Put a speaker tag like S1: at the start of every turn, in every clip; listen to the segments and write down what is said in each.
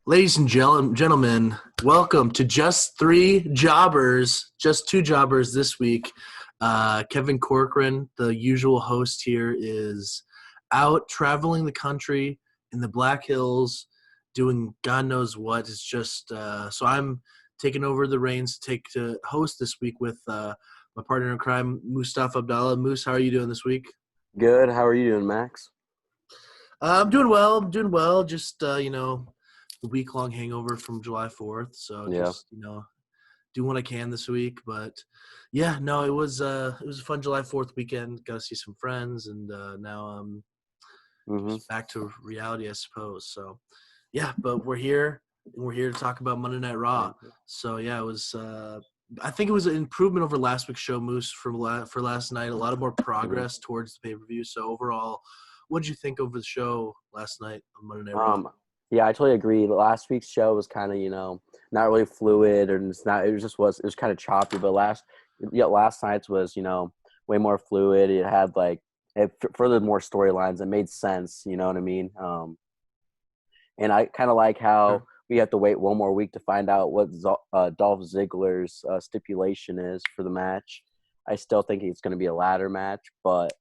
S1: Ladies and gentlemen, welcome to Just Three Jobbers, just two jobbers this week. Kevin Corcoran, the usual host here, is out traveling the country in the Black Hills, doing God knows what. It's just so I'm taking over the reins to host this week with my partner in crime, Mustafa Abdallah. Moose, how are you doing this week?
S2: Good. How are you doing, Max?
S1: I'm doing well. I'm doing well. Just the week-long hangover from July 4th. So
S2: Yeah.
S1: just do what I can this week. But yeah, no, it was a fun July 4th weekend. Got to see some friends, and now I'm
S2: hmm
S1: just back to reality, I suppose. So yeah, but we're here, and we're here to talk about Monday Night Raw. So yeah, it was. I think it was an improvement over last week's show, Moose, for last night. A lot of more progress towards the pay-per-view. So overall, what did you think over the show last night on Monday Night Raw?
S2: Yeah, I totally agree. Last week's show was kind of, not really fluid, and it's not. It was kind of choppy. But last night's was, way more fluid. It had it furthered more storylines. It made sense. You know what I mean? And I kind of like how we have to wait one more week to find out what Dolph Ziggler's stipulation is for the match. I still think it's going to be a ladder match, but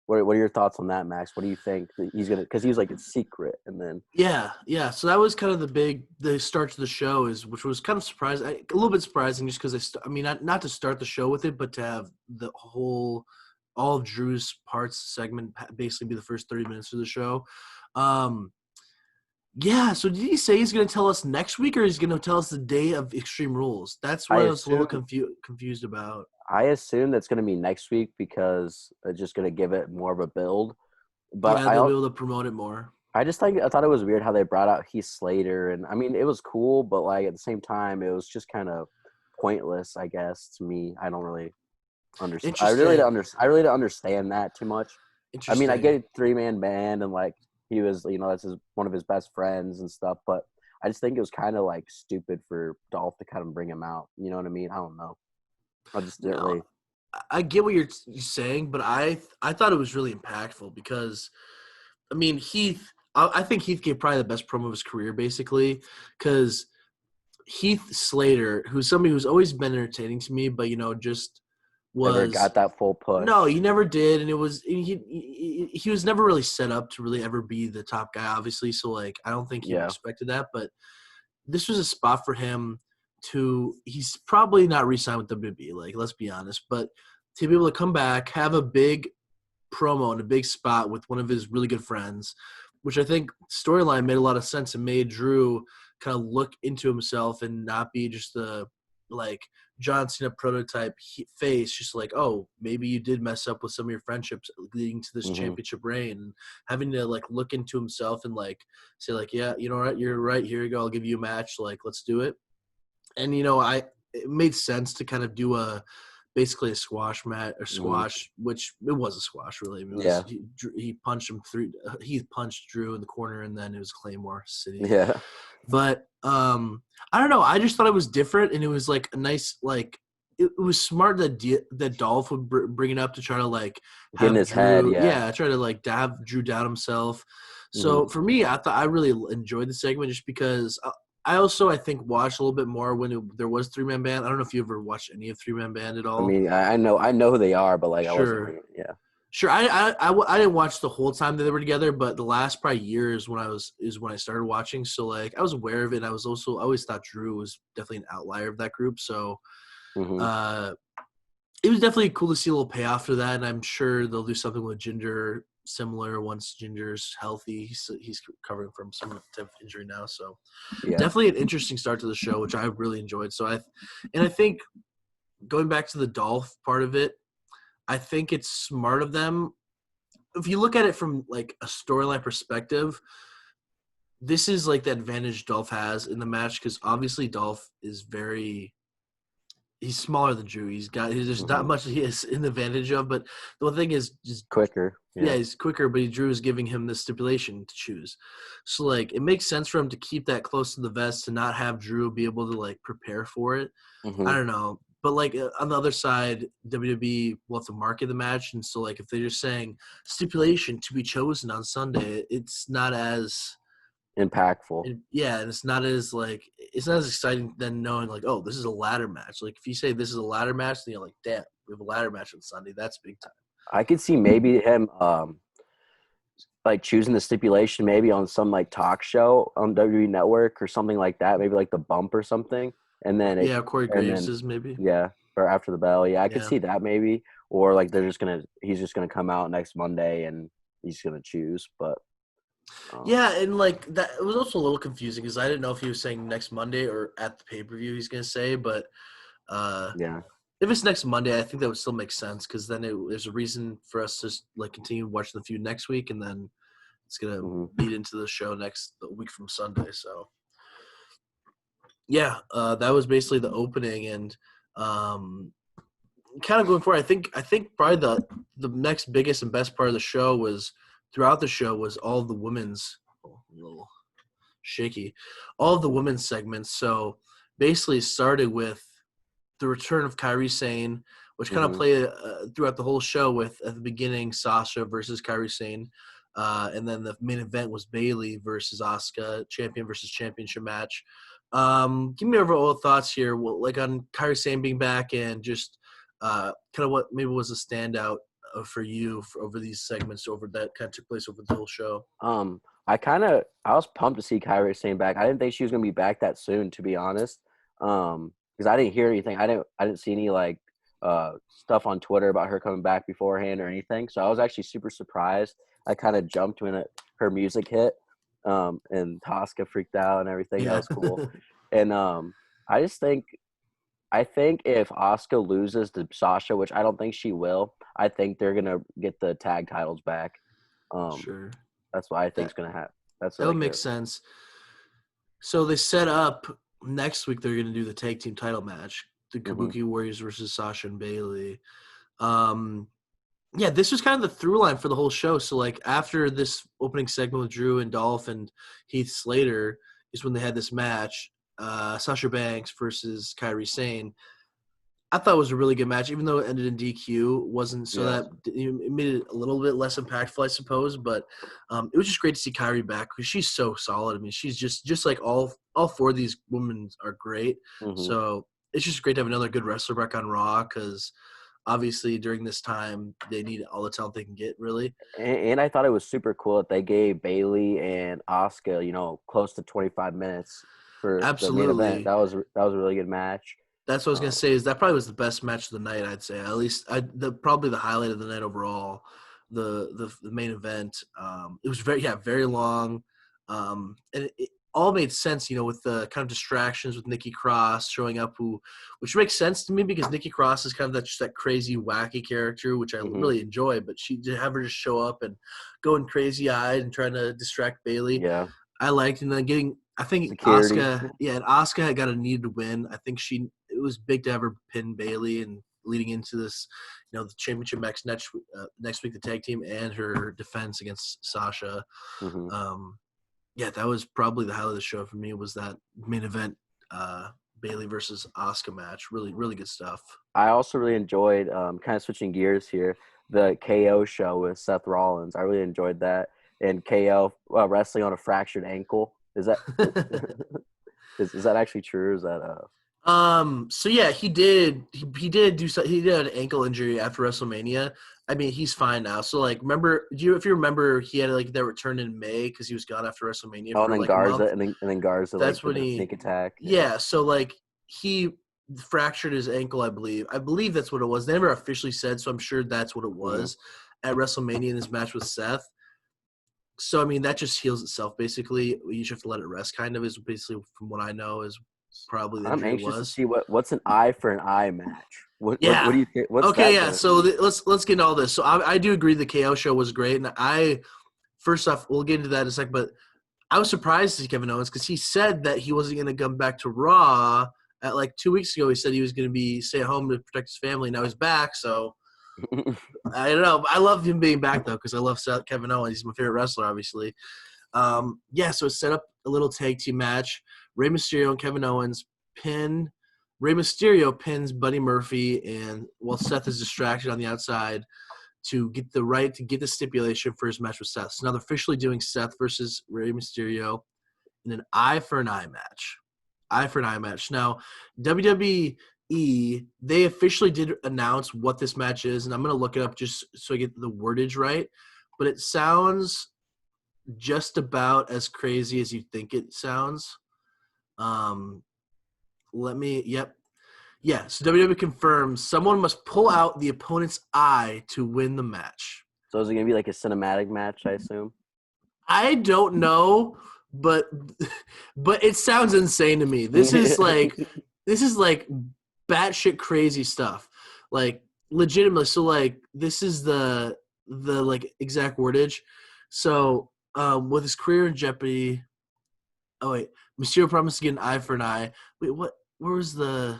S2: what are your thoughts on that, Max? What do you think that he's gonna? Because he was like it's secret, and then
S1: Yeah. So that was kind of the start to the show which was kind of surprising, a little bit surprising, just because not to start the show with it, but to have all of Drew's parts segment basically be the first 30 minutes of the show. Yeah. So did he say he's going to tell us next week, or he's going to tell us the day of Extreme Rules? That's what
S2: I
S1: I was a little
S2: assume
S1: confused about.
S2: I assume that's gonna be next week because it's just gonna give it more of a build. But
S1: Yeah, they'll be able to promote it more.
S2: I thought it was weird how they brought out Heath Slater, and I mean it was cool, but at the same time it was just kind of pointless, I guess, to me. I don't really understand.
S1: Interesting.
S2: I really don't understand that too much. I mean, I
S1: Interesting.
S2: get a 3-man band and he was, that's one of his best friends and stuff, but I just think it was kind of stupid for Dolph to kind of bring him out. You know what I mean? I don't know. I just didn't
S1: No,
S2: really.
S1: I get what you're saying, but I thought it was really impactful because, I mean, I think Heath gave probably the best promo of his career, basically, because Heath Slater, who's somebody who's always been entertaining to me, but just
S2: Never
S1: was
S2: got that full
S1: no,
S2: push.
S1: he never did, and he was never really set up to really ever be the top guy, obviously. So I don't think he
S2: Yeah.
S1: expected that, but this was a spot for him he's probably not re-signed with WWE, let's be honest, but to be able to come back, have a big promo and a big spot with one of his really good friends, which I think storyline made a lot of sense and made Drew kind of look into himself and not be just the John Cena prototype face, just oh, maybe you did mess up with some of your friendships leading to this
S2: hmm
S1: championship reign, and having to look into himself and say yeah, you know what, you're right, here you go, I'll give you a match, let's do it. And it made sense to kind of do basically a squash match or
S2: hmm
S1: squash, which it was a squash really. It was
S2: Yeah.
S1: he punched him through. He punched Drew in the corner, and then it was Claymore City.
S2: Yeah.
S1: But I don't know. I just thought it was different, and it was a nice It was smart that Dolph would bring it up to try to
S2: Get in
S1: have
S2: his head.
S1: Drew,
S2: Yeah.
S1: yeah, try to have Drew down himself.
S2: hmm
S1: So for me, I really enjoyed the segment just because I think watched a little bit more when there was 3-man band. I don't know if you ever watched any of 3-man band at
S2: I
S1: all.
S2: mean, I know who they are, but I wasn't
S1: Sure.
S2: really. Yeah.
S1: Sure, I didn't watch the whole time that they were together, but the last probably years is when I started watching. So I was aware of it. And I always thought Drew was definitely an outlier of that group. So
S2: hmm
S1: uh, it was definitely cool to see a little payoff for that. And I'm sure they'll do something with Ginger similar once Ginger's healthy. He's recovering from some type of injury now. So
S2: Yeah.
S1: definitely an interesting start to the show, which I really enjoyed. So I think going back to the Dolph part of it, I think it's smart of them. If you look at it from a storyline perspective, this is the advantage Dolph has in the match, because obviously Dolph is he's smaller than Drew. There's not
S2: hmm
S1: much he has an advantage of, but the one thing is just
S2: Quicker.
S1: yeah,
S2: Yeah.
S1: he's quicker, but Drew is giving him the stipulation to choose. So it makes sense for him to keep that close to the vest, to not have Drew be able to prepare for it. I
S2: hmm
S1: don't know. But on the other side, WWE will have to market the match, and so if they're just saying stipulation to be chosen on Sunday, it's not as
S2: impactful.
S1: And it's not as exciting than knowing like, oh, this is a ladder match. Like if you say this is a ladder match, then you're like, damn, we have a ladder match on Sunday. That's big time.
S2: I could see maybe him like choosing the stipulation maybe on some like talk show on WWE Network or something like that, maybe like The Bump or something, and then
S1: Corey Graves' maybe.
S2: Yeah, or After the Bell. Yeah, I could
S1: Yeah.
S2: see that maybe, or like he's just gonna come out next Monday and he's gonna choose, but.
S1: Yeah, and like that, it was also a little confusing because I didn't know if he was saying next Monday or at the pay-per-view he's gonna say, but
S2: Yeah.
S1: if it's next Monday, I think that would still make sense because then there's a reason for us to like continue watching the feud next week, and then it's gonna lead into the show next week from Sunday. So yeah, that was basically the opening, and kind of going forward, I think probably the next biggest and best part of the show was throughout the show was all of the women's a little shaky, all of the women's segments. So basically, it started with the return of Kairi Sane, which kind of played throughout the whole show with at the beginning Sasha versus Kairi Sane, and then the main event was Bayley versus Asuka, champion versus championship match. Give me overall thoughts here, like on Kairi Sane being back and just kind of what maybe was a standout for you over these segments over that kind of took place over the whole show.
S2: I was pumped to see Kairi Sane back. I didn't think she was gonna be back that soon, to be honest. Because I didn't hear anything. I didn't see any like stuff on Twitter about her coming back beforehand or anything. So I was actually super surprised. I kind of jumped when her music hit, and Tosca freaked out and everything.
S1: Yeah.
S2: That was cool. And I think if Asuka loses to Sasha, which I don't think she will, I think they're gonna get the tag titles back.
S1: Sure.
S2: That's what I think is gonna happen. That
S1: would make sense. So they set up next week. They're gonna do the tag team title match, the Kabuki Warriors versus Sasha and Bayley. Yeah, this was kind of the through line for the whole show. So like after this opening segment with Drew and Dolph and Heath Slater is when they had this match, Sasha Banks versus Kairi Sane. I thought it was a really good match, even though it ended in DQ. Wasn't so that it made it a little bit less impactful, I suppose. But it was just great to see Kairi back because she's so solid. I mean, she's just like all four of these women are great. So it's just great to have another good wrestler back on Raw because obviously during this time they need all the talent they can get, really.
S2: And I thought it was super cool that they gave Bayley and Asuka, close to 25 minutes for the main event. That was a really good match.
S1: That's what I was gonna say. Is that probably was the best match of the night? I'd say at least probably the highlight of the night overall. The main event. It was very long, and it all made sense. With the kind of distractions with Nikki Cross showing up, which makes sense to me because Nikki Cross is kind of that crazy wacky character, which I really enjoy. But to have her just show up and going crazy eyed and trying to distract Bayley.
S2: Yeah,
S1: I liked, and then I think
S2: security.
S1: Asuka, and Asuka had got a need to win. I think it was big to have her pin Bayley and leading into this, the championship match next week, the tag team and her defense against Sasha. That was probably the highlight of the show for me was that main event, Bayley versus Asuka match. Really, really good stuff.
S2: I also really enjoyed, kind of switching gears here, the KO show with Seth Rollins. I really enjoyed that. And KO wrestling on a fractured ankle. Is that is that actually true? Or is that
S1: So yeah, he did an ankle injury after WrestleMania. I mean, he's fine now. So like, if you remember, he had like that return in May because he was gone after WrestleMania.
S2: Oh, and then Garza, and then Garza.
S1: That's
S2: like,
S1: when he
S2: sneak attack.
S1: Yeah. So like he fractured his ankle. I believe that's what it was. They never officially said, so I'm sure that's what it was at WrestleMania in his match with Seth. So I mean, that just heals itself. Basically, you just have to let it rest. Kind of is basically from what I know is probably the injury.
S2: I'm anxious to see what's an eye for an eye match. What do you think?
S1: So let's get into all this. So I do agree the KO show was great, and first off, we'll get into that in a sec. But I was surprised to see Kevin Owens because he said that he wasn't going to come back to Raw. At like 2 weeks ago, he said he was going to stay at home to protect his family. Now he's back, so I don't know. I love him being back though because I love Kevin Owens. He's my favorite wrestler, obviously. So it set up a little tag team match. Rey Mysterio and Kevin Owens pin. Rey Mysterio pins Buddy Murphy, and while Seth is distracted on the outside to get the stipulation for his match with Seth. So now they're officially doing Seth versus Rey Mysterio. in an eye for an eye match. Eye for an eye match. Now, WWE, they officially did announce what this match is, and I'm going to look it up just so I get the wordage right. But it sounds just about as crazy as you think it sounds. Yep. Yeah, so WWE confirms someone must pull out the opponent's eye to win the match.
S2: So is it going to be like a cinematic match, I assume?
S1: I don't know, but it sounds insane to me. This is like batshit crazy stuff. Like legitimately, so like this is the like exact wordage. So with his career in jeopardy, oh wait, Mysterio promised to get an eye for an eye. Wait, what? Where was the?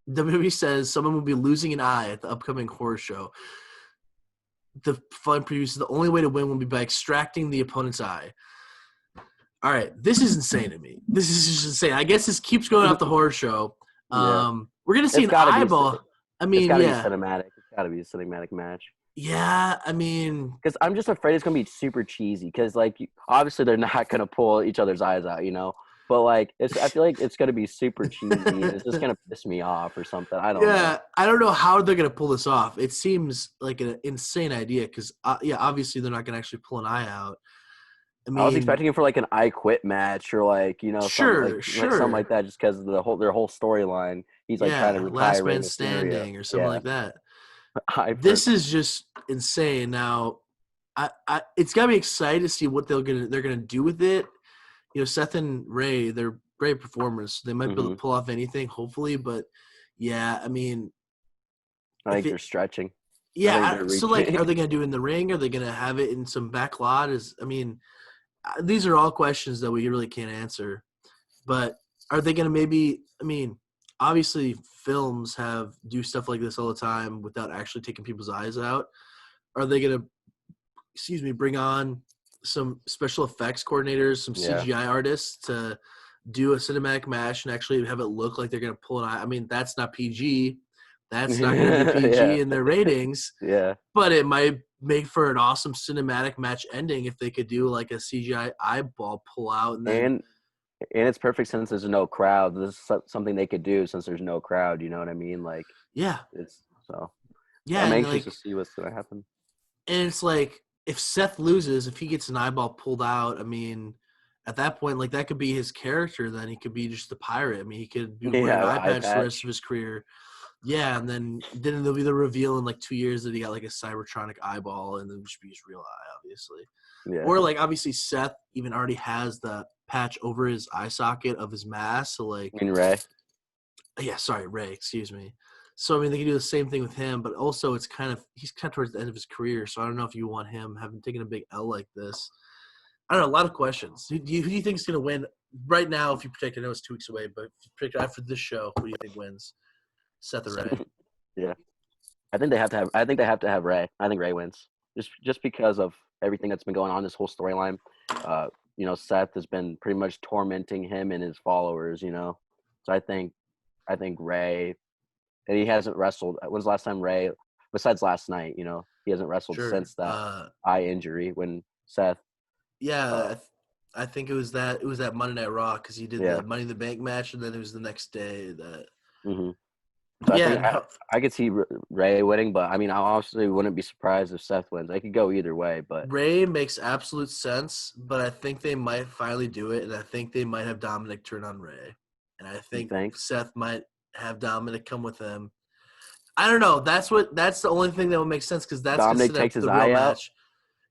S1: WWE says someone will be losing an eye at the upcoming horror show. The fun preview says the only way to win will be by extracting the opponent's eye. All right, this is insane to me. This is just insane. I guess this keeps going off the horror show. We're gonna see an eyeball. I mean,
S2: it's gotta be cinematic. It's gotta be a cinematic match.
S1: Yeah, I mean,
S2: because I'm just afraid it's gonna be super cheesy. Because like obviously they're not gonna pull each other's eyes out, you know. But like I feel like it's gonna be super cheesy. And it's just gonna piss me off or something. I don't know.
S1: Yeah, I don't know how they're gonna pull this off. It seems like an insane idea because obviously they're not gonna actually pull an eye out. I mean,
S2: I was expecting it for like an I Quit match or like
S1: sure,
S2: something like that, just because of their whole storyline. He's like trying to retire
S1: last man standing or something like that. This is just insane. Now, it's gotta be exciting to see what they're gonna do with it. You know, Seth and Ray, they're great performers. So they might be able to pull off anything, hopefully. But yeah, I mean,
S2: I think they're stretching.
S1: Yeah, so like, are they gonna do it in the ring? Are they gonna have it in some back lot? These are all questions that we really can't answer. But are they going to maybe – I mean, obviously films do stuff like this all the time without actually taking people's eyes out. Are they going to, bring on some special effects coordinators, some CGI artists to do a cinematic match and actually have it look like they're going to pull an eye? I mean, that's not PG. That's not going to be PG in their ratings.
S2: Yeah.
S1: But it might make for an awesome cinematic match ending if they could do like a CGI eyeball pull out.
S2: And it's perfect since there's no crowd. This is something they could do since there's no crowd. You know what I mean? Like,
S1: yeah.
S2: I'm anxious to see what's going to happen.
S1: And it's like, if Seth loses, if he gets an eyeball pulled out, I mean, at that point, like, that could be his character then. He could be just the pirate. I mean, he could be wearing an eye patch the rest of his career. Yeah, and then there'll be the reveal in like 2 years that he got like a cybertronic eyeball, and then it should be his real eye, obviously. Yeah. Or like obviously Seth even already has the patch over his eye socket of his mask. So like,
S2: I mean Ray.
S1: Yeah, sorry, Ray. Excuse me. So I mean, they can do the same thing with him, but also he's kind of towards the end of his career. So I don't know if you want him having taken a big L like this. I don't know. A lot of questions. Who do you think is going to win right now? If you predict, I know it's 2 weeks away, but if you predict after this show, who do you think wins? Seth or Ray?
S2: Yeah, I think they have to have Ray. I think Ray wins, just because of everything that's been going on, this whole storyline. Seth has been pretty much tormenting him and his followers. So I think Ray, and he hasn't wrestled. When's the last time Ray, besides last night? He hasn't wrestled since that eye injury when Seth.
S1: Yeah, I think it was that Monday Night Raw because he did the Money in the Bank match, and then it was the next day that.
S2: Mm-hmm. So I could see Ray winning, but I mean, I obviously wouldn't be surprised if Seth wins. I could go either way, but
S1: Ray makes absolute sense. But I think they might finally do it, and I think they might have Dominic turn on Ray, and I think Seth might have Dominic come with him. I don't know. That's the only thing that would make sense because that's
S2: Dominic takes his eye out.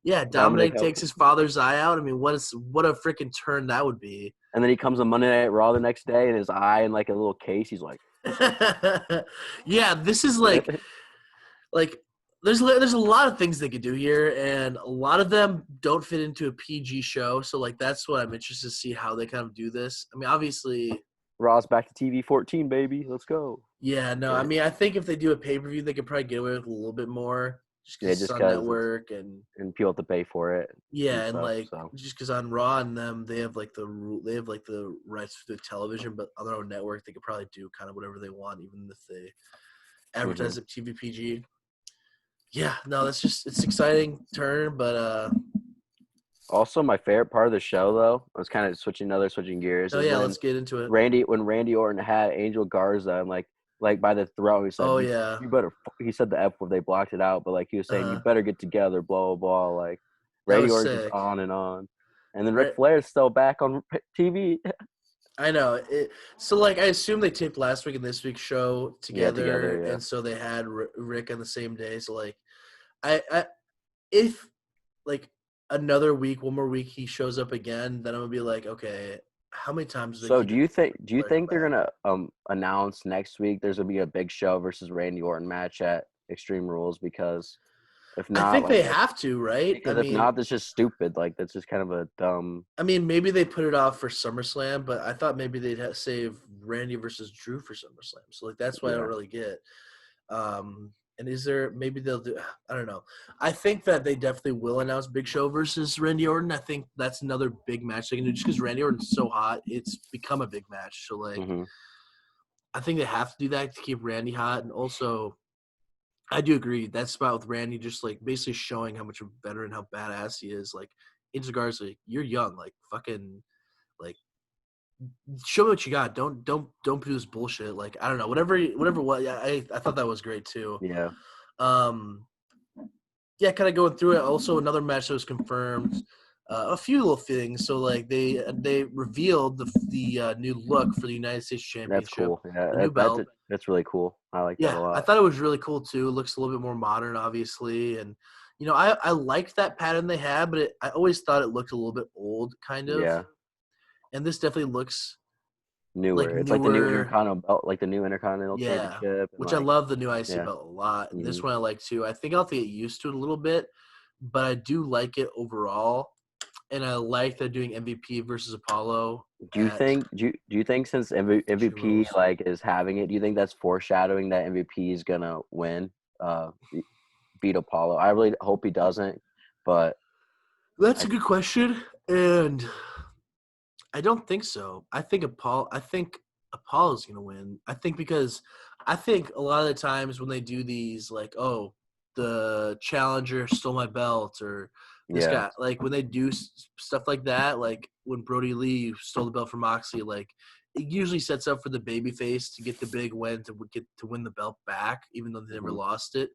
S1: Yeah, Dominic takes his father's eye out. I mean, what a freaking turn that would be.
S2: And then he comes on Monday Night Raw the next day, and his eye in like a little case. He's like.
S1: Yeah, this is like there's a lot of things they could do here, and a lot of them don't fit into a PG show. So like that's what I'm interested to see how they kind of do this. I mean, obviously
S2: Raw's back to TV 14, baby. Let's go.
S1: Yeah, no, I mean I think if they do a pay-per-view, they could probably get away with a little bit more. Just because it's on network and
S2: people have to pay for it.
S1: Yeah, and just because on Raw and them, they have the rights to television, but on their own network, they could probably do kind of whatever they want, even if they advertise it TV PG. Yeah, no, it's exciting turn, but
S2: Also, my favorite part of the show, though, I was kind of switching gears,
S1: Oh
S2: is
S1: yeah,
S2: when
S1: let's get into it.
S2: Randy Orton had Angel Garza and like by the throat, he said,
S1: Oh yeah,
S2: you better. He said the F word, they blocked it out, but like he was saying, you
S1: uh,
S2: better get together, blah blah blah. Like
S1: that
S2: Randy
S1: was
S2: Orton's just
S1: sick.
S2: on and on, and then Ric
S1: Right.
S2: Flair's still back on TV.
S1: I know. So, like, I assume they taped last week and this week's show
S2: Yeah,
S1: together,
S2: together. Yeah,
S1: and so they had Rick on the same day. So, like, I if like another week, one more week, he shows up again, then I'm gonna be like, okay, how many times do they
S2: So
S1: keep
S2: do you think
S1: Flair come
S2: they're
S1: back?
S2: gonna announce next week there's gonna be a Big Show versus Randy Orton match at Extreme Rules? Because if
S1: I
S2: not,
S1: think
S2: like
S1: they
S2: that,
S1: have to, right?
S2: because if not, that's just stupid. Like that's just kind of a dumb.
S1: I mean, maybe they put it off for SummerSlam, but I thought maybe they'd save Randy versus Drew for SummerSlam. So, like, that's why I don't
S2: Yeah.
S1: really get. And is there maybe they'll do? I don't know. I think that they definitely will announce Big Show versus Randy Orton. I think that's another big match they can do just because Randy Orton's so hot. It's become a big match. So like,
S2: Hmm.
S1: I think they have to do that to keep Randy hot. And also, I do agree that spot with Randy just like basically showing how much of a veteran, how badass he is. Like, Angel Garza, like, you're young. Like, fucking, like, show me what you got. Don't do this bullshit. Like, I don't know. Whatever. What I thought that was great too.
S2: Yeah.
S1: Um, yeah, kind of going through it. Also, another match that was confirmed. A few little things. So, like they revealed the new look for the United States
S2: That's
S1: Championship,
S2: cool. Yeah,
S1: the new belt.
S2: that's really cool. I like that
S1: Yeah,
S2: a
S1: I
S2: lot.
S1: thought it was really cool too. It looks a little bit more modern, obviously, and I liked that pattern they had, but I always thought it looked a little bit old, kind of.
S2: Yeah,
S1: And this definitely looks like
S2: newer. It's like the new
S1: newer.
S2: Intercontinental belt, like the new Intercontinental
S1: Yeah,
S2: Championship, and
S1: which I
S2: like
S1: love the new IC
S2: yeah.
S1: belt a lot. And
S2: Hmm.
S1: this one I like too. I think I'll have to get used to it a little bit, but I do like it overall. And I like that doing MVP versus Apollo at
S2: Do you think since
S1: Extreme
S2: MVP
S1: Rules.
S2: like is having it, do you think that's foreshadowing that MVP is gonna win? Beat Apollo. I really hope he doesn't, but
S1: That's
S2: I
S1: a good question, and I don't think so. I think Apollo's gonna win. I think because I think a lot of the times when they do these, like, oh, the challenger stole my belt, or this
S2: yeah.
S1: guy, like when they do stuff like that, like when Brody Lee stole the belt from Moxley, like it usually sets up for the babyface to get the big win to win the belt back, even though they never
S2: Hmm.
S1: lost it.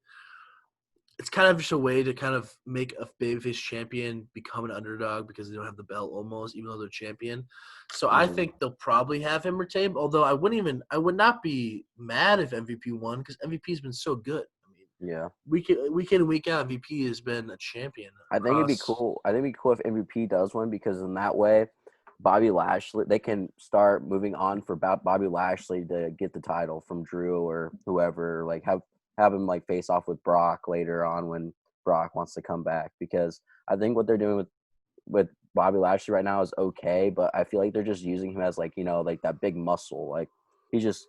S1: It's kind of just a way to kind of make a babyface champion become an underdog because they don't have the belt almost, even though they're champion. So I
S2: Hmm.
S1: think they'll probably have him retain. Although I would not be mad if MVP won because MVP has been so good. I mean,
S2: Yeah.
S1: week in and week out, MVP has been a champion
S2: I think it'd be
S1: across.
S2: cool. I think it'd be cool if MVP does win because in that way, Bobby Lashley they can start moving on for Bobby Lashley to get the title from Drew or whoever. Like have him like face off with Brock later on when Brock wants to come back because I think what they're doing with Bobby Lashley right now is okay, but I feel like they're just using him as like like that big muscle. Like he does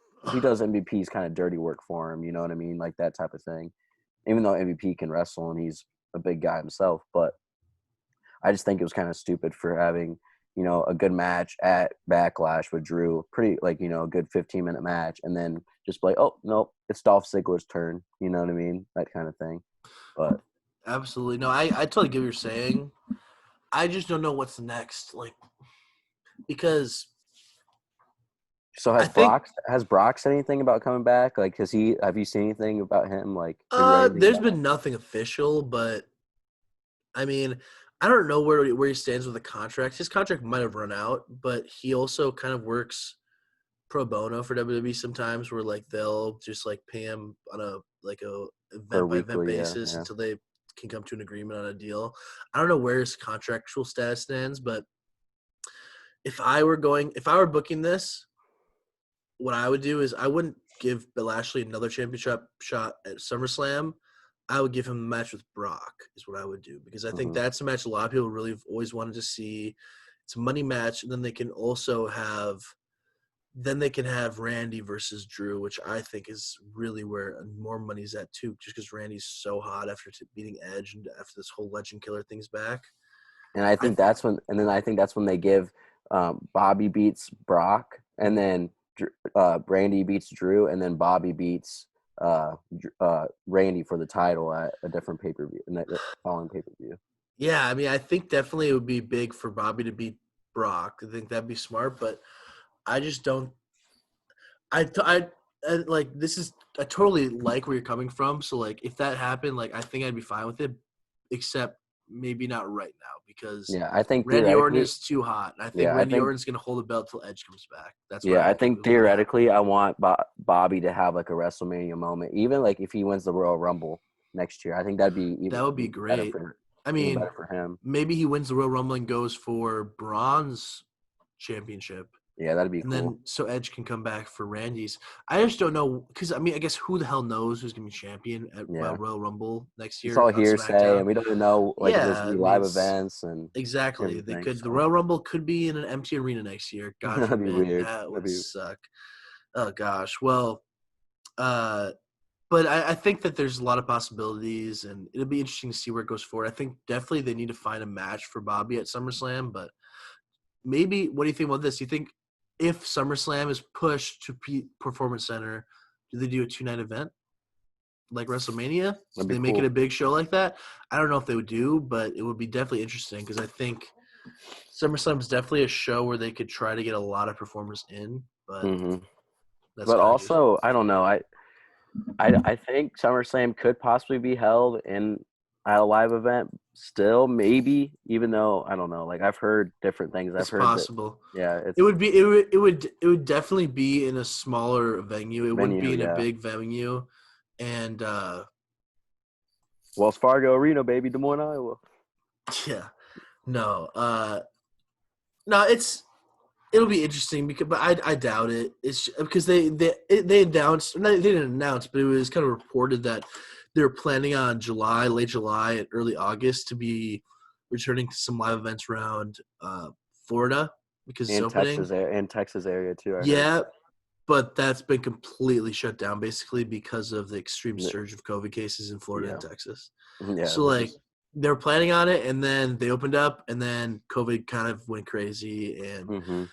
S2: MVP's kind of dirty work for him. You know what I mean? Like that type of thing. Even though MVP can wrestle and he's a big guy himself, but I just think it was kind of stupid for having a good match at Backlash with Drew, pretty like a good 15-minute match, and then just be like, oh no, it's Dolph Ziggler's turn. You know what I mean? That kind of thing. But
S1: Absolutely. No, I totally get what you're saying. I just don't know what's next. Like, because
S2: so
S1: I think
S2: Has Brock said anything about coming back? Like, have you seen anything about him? Like, have you read anything
S1: there's
S2: about
S1: been nothing official, but I mean, I don't know where he stands with the contract. His contract might have run out, but he also kind of works pro bono for WWE sometimes, where like they'll just like pay him on a
S2: for
S1: event by event
S2: weekly? Yeah,
S1: basis
S2: yeah.
S1: until they can come to an agreement on a deal. I don't know where his contractual status stands, but if I were booking this, what I would do is I wouldn't give Bill Lashley another championship shot at SummerSlam. I would give him a match with Brock is what I would do because I think
S2: Hmm.
S1: that's a match a lot of people really have always wanted to see. It's a money match, and then they can have Randy versus Drew, which I think is really where more money's at too, just because Randy's so hot after beating Edge and after this whole Legend Killer thing's back.
S2: And I
S1: I
S2: think that's when they give Bobby beats Brock, and then Brandy beats Drew, and then Bobby beats Randy for the title at a different pay per view, and that following pay per view.
S1: Yeah, I mean, I think definitely it would be big for Bobby to beat Brock. I think that'd be smart, but I just don't. Like this is I totally like where you're coming from. So like if that happened, like I think I'd be fine with it, except maybe not right now because
S2: Yeah, I think
S1: Randy Orton
S2: theoretically.
S1: is too hot. And I think
S2: Yeah, I
S1: Randy
S2: think.
S1: Orton's gonna hold the belt till Edge comes back. That's what
S2: Yeah,
S1: I
S2: I
S1: think
S2: think
S1: is gonna happen.
S2: theoretically, I want Bobby to have like a WrestleMania moment, even like if he wins the Royal Rumble next year. I think that'd be
S1: That would be
S2: even better
S1: great.
S2: for
S1: I
S2: even
S1: mean,
S2: better for him.
S1: maybe he wins the Royal Rumble and goes for Braun's championship.
S2: Yeah, that'd be
S1: And
S2: cool.
S1: then so Edge can come back for Randy's. I just don't know because I mean I guess who the hell knows who's gonna be champion at
S2: Yeah,
S1: Royal Rumble next
S2: it's
S1: year
S2: all
S1: on
S2: hearsay,
S1: SmackDown?
S2: and we don't even know like if there's
S1: Yeah,
S2: gonna
S1: I
S2: be
S1: mean
S2: live
S1: it's
S2: events and
S1: exactly they
S2: everything.
S1: could the
S2: So
S1: Royal Rumble could be in an empty arena next year. God
S2: that'd be
S1: forbid
S2: weird.
S1: that
S2: That'd
S1: would
S2: be
S1: suck. Oh gosh, well, uh, but I think that there's a lot of possibilities, and it'll be interesting to see where it goes forward. I think definitely they need to find a match for Bobby at SummerSlam, but maybe what do you think about this? Do you think if SummerSlam is pushed to Performance Center, do they do a 2-night event like WrestleMania?
S2: that'd
S1: Do
S2: be
S1: they make it
S2: cool.
S1: a big show like that? I don't know if they would do, but it would be definitely interesting because I think SummerSlam is definitely a show where they could try to get a lot of performers in, but
S2: hmm
S1: that's
S2: But
S1: kind of just
S2: also, I don't know. I think SummerSlam could possibly be held in at a live event still, maybe, even though I don't know. Like I've heard different things. I've
S1: it's
S2: heard that
S1: possible.
S2: yeah,
S1: It
S2: it's
S1: would be it would definitely be in a smaller venue. It wouldn't
S2: venue,
S1: be in a
S2: yeah.
S1: big venue, and
S2: Wells Fargo Arena, baby, Des Moines, Iowa.
S1: yeah, no, no, it'll be interesting because, but I doubt it. It's because they announced, no, they didn't announce, but it was kind of reported that they were planning on late July and early August to be returning to some live events around Florida because it's opening.
S2: And Texas area too, I heard.
S1: Yeah, but that's been completely shut down basically because of the extreme
S2: Yeah,
S1: surge of COVID cases in Florida and
S2: yeah,
S1: Texas.
S2: yeah,
S1: So
S2: which
S1: like
S2: is
S1: they were planning on it, and then they opened up, and then COVID kind of went crazy, and
S2: hmm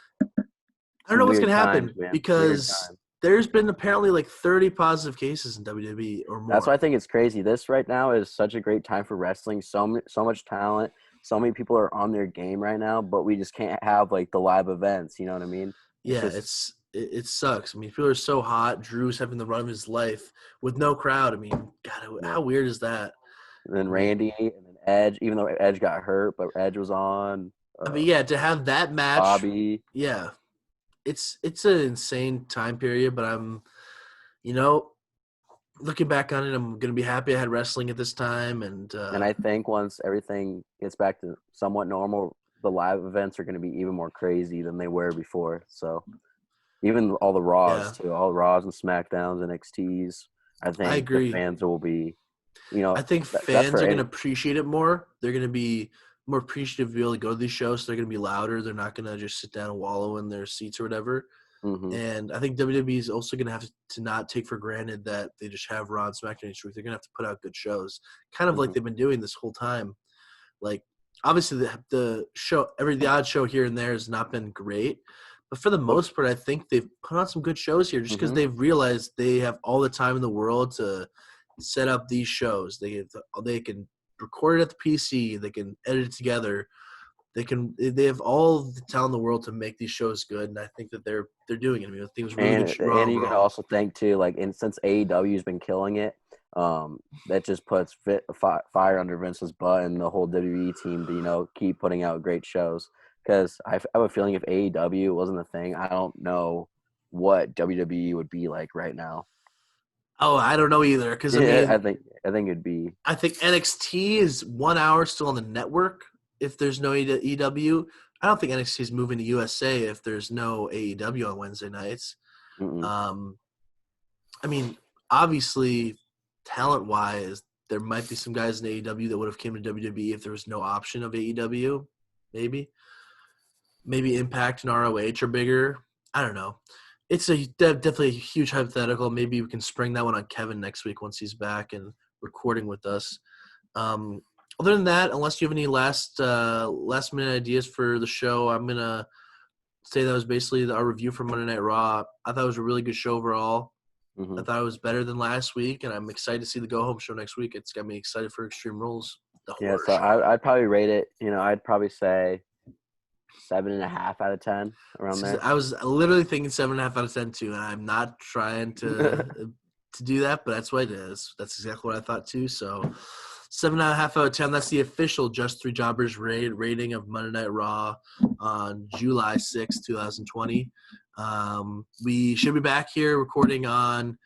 S1: I don't
S2: some
S1: know what's
S2: weird
S1: gonna
S2: times,
S1: happen
S2: man. Weird
S1: because
S2: times.
S1: there's been apparently like 30 positive cases in WWE or
S2: That's why I
S1: more.
S2: think it's crazy. This right now is such a great time for wrestling. So much talent. So many people are on their game right now, but we just can't have like the live events. You know what I mean? It's
S1: Yeah,
S2: just
S1: it sucks. I mean, people are so hot. Drew's having the run of his life with no crowd. I mean, God,
S2: yeah.
S1: how weird is that?
S2: And then
S1: I mean,
S2: Randy and then Edge, even though Edge got hurt, but Edge was on.
S1: yeah, to have that match,
S2: Bobby.
S1: yeah, it's an insane time period. But you know, looking back on it, I'm gonna be happy I had wrestling at this time, and
S2: And I think once everything gets back to somewhat normal, the live events are going to be even more crazy than they were before. So even all the Raws
S1: yeah,
S2: too, all the Raws and SmackDowns and XTs, I
S1: I
S2: think the
S1: agree.
S2: fans will be,
S1: I think
S2: that's
S1: fans
S2: for
S1: are going to
S2: any.
S1: appreciate it more. They're going to be more appreciative to be able to go to these shows. So they're going to be louder. They're not going to just sit down and wallow in their seats or whatever.
S2: Mm-hmm,
S1: And I think WWE is also going to have to not take for granted that they just have Raw and SmackDown each week. They're going to have to put out good shows, kind of like
S2: mm-hmm.
S1: they've been doing this whole time. Like obviously the show, the odd show here and there has not been great, but for the
S2: But
S1: most part, I think they've put on some good shows here just because
S2: mm-hmm.
S1: they've realized they have all the time in the world to set up these shows. They can record it at the PC. They can edit it together. They have all the talent in the world to make these shows good, and I think that they're doing it. I mean, I think it was a really good Raw
S2: And you can
S1: overall.
S2: also think too, like, and since AEW's been killing it, that just puts fire under Vince's butt and the whole WWE team to keep putting out great shows. Because I have a feeling if AEW wasn't a thing, I don't know what WWE would be like right now.
S1: Oh, I don't know either because I
S2: Yeah,
S1: mean,
S2: I think it'd be
S1: I think NXT is 1 hour still on the network if there's no EW. I don't think NXT is moving to USA if there's no AEW on Wednesday nights.
S2: mm-mm.
S1: Um, I mean, obviously, talent-wise, there might be some guys in AEW that would have came to WWE if there was no option of AEW. Maybe Impact and ROH are bigger. I don't know. It's definitely a huge hypothetical. Maybe we can spring that one on Kevin next week once he's back and recording with us. Um, other than that, unless you have any last minute ideas for the show, I'm gonna say that was basically our review for Monday Night Raw. I thought it was a really good show overall. I
S2: Mm-hmm.
S1: thought it was better than last week, and I'm excited to see the go home show next week. It's got me excited for Extreme Rules. The
S2: Yeah,
S1: horror
S2: so
S1: show.
S2: I'd probably rate it. I'd probably say 7.5 out of 10 around there.
S1: I was literally thinking 7.5 out of 10 too, and I'm not trying to do that, but that's what it is. That's exactly what I thought too. So 7.5 out of 10. That's the official Just Three Jobbers rating of Monday Night Raw on July 6, 2020. We should be back here recording on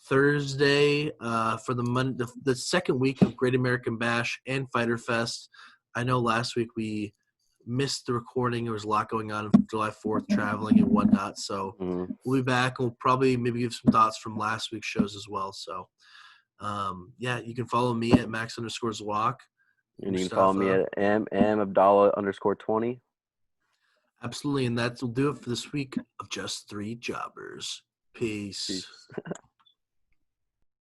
S1: Thursday for the second week of Great American Bash and Fighter Fest. I know last week we missed the recording. There was a lot going on July 4th, traveling and whatnot. So we'll be back, and we'll probably maybe give some thoughts from last week's shows as well. So, you can follow me at Max_Walk.
S2: And you can follow me at Abdallah_20.
S1: Absolutely, and that will do it for this week of Just Three Jobbers. Peace.
S2: Peace.